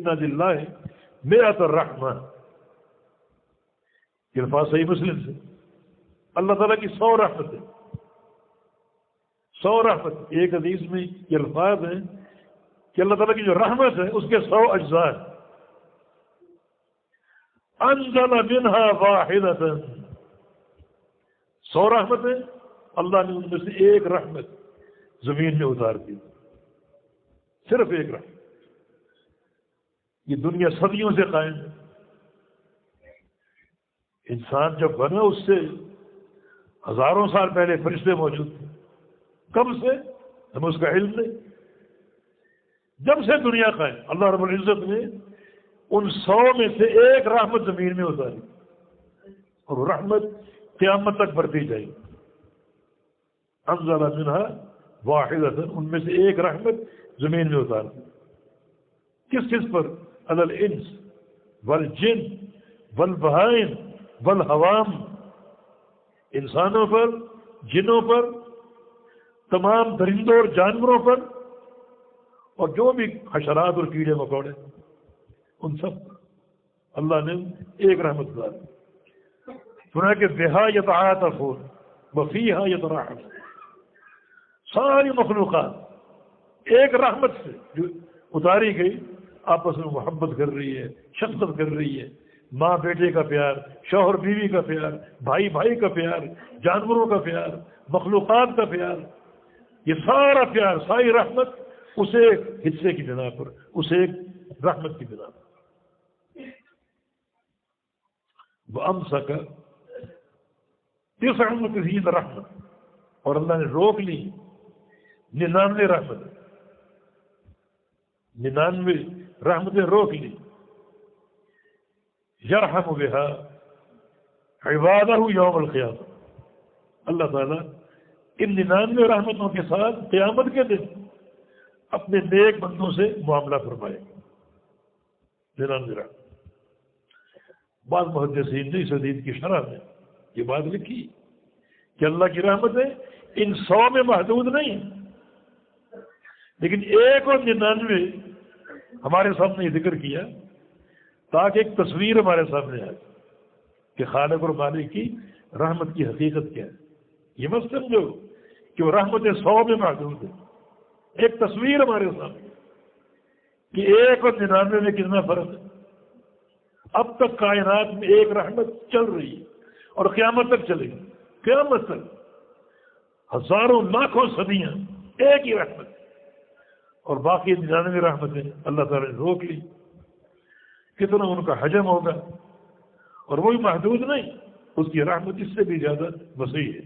ان للہ مئۃ الرحمہ، یہ الفاظ صحیح مسلم سے، اللہ تعالیٰ کی 100 رحمتیں، 100 رحمت۔ ایک حدیث میں یہ الفاظ ہیں کہ اللہ تعالیٰ کی جو رحمت ہے اس کے 100 اجزاء ہیں۔ انزل منها واحدۃ، 100 رحمتیں، اللہ نے ان میں سے ایک رحمت زمین میں اتار دی، صرف ایک رحمت۔ یہ دنیا صدیوں سے قائم ہے، انسان جب بنا اس سے ہزاروں سال پہلے فرشتے موجود تھے۔ کب سے؟ ہمیں اس کا علم نہیں۔ جب سے دنیا قائم، اللہ رب العزت نے ان 100 میں سے ایک رحمت زمین میں اتاری، اور وہ رحمت قیامت تک بڑھتی جائے گی۔ انزل منها واحدۃ، ان میں سے ایک رحمت زمین میں اتار دی۔ کس کس پر؟ علی الانس والجن والبہائم والحوام، انسانوں پر، جنوں پر، تمام درندوں اور جانوروں پر، اور جو بھی حشرات اور کیڑے مکوڑے، ان سب پر اللہ نے ایک رحمت ڈالی۔ سنا کہ بہا یتعاطفون وفیہا یتراحمون، ساری مخلوقات ایک رحمت سے جو اتاری گئی آپس میں محبت کر رہی ہے، شفقت کر رہی ہے۔ ماں بیٹے کا پیار، شوہر بیوی کا پیار، بھائی بھائی کا پیار، جانوروں کا پیار، مخلوقات کا پیار، یہ سارا پیار، ساری رحمت اس ایک حصے کی بنا پر، اس ایک رحمت کی بنا پر۔ وَأَمْسَكَ 99 رحمت، اور اللہ نے روک لی 99 رحمت، 99 رحمتیں روک لی۔ یرحم بہا عبادہ یوم القیامہ، اللہ تعالیٰ ان 99 رحمتوں کے ساتھ قیامت کے دن اپنے نیک بندوں سے معاملہ فرمائے گا۔ 99 رحمت۔ بعض محدثین نے اس حدیث کی شرح میں یہ بات لکھی کہ اللہ کی رحمتیں ان 100 میں محدود نہیں ہیں، لیکن 1 اور 99 ہمارے سامنے یہ ذکر کیا تاکہ ایک تصویر ہمارے سامنے آئے کہ خالق اور مالک کی رحمت کی حقیقت کیا ہے۔ یہ مت سمجھو کہ وہ رحمتیں 100 میں محدود ہیں، ایک تصویر ہمارے سامنے کہ 1 اور 99 میں کتنا فرق ہے۔ اب تک کائنات میں ایک رحمت چل رہی ہے اور قیامت تک چلے گی، قیامت تک ہزاروں لاکھوں صدیاں ایک ہی رحمت، اور باقی 99 رحمتیں اللہ تعالیٰ نے روک لی۔ کتنا ان کا حجم ہوگا، اور وہی محدود نہیں، اس کی رحمت اس سے بھی زیادہ وسیع ہے۔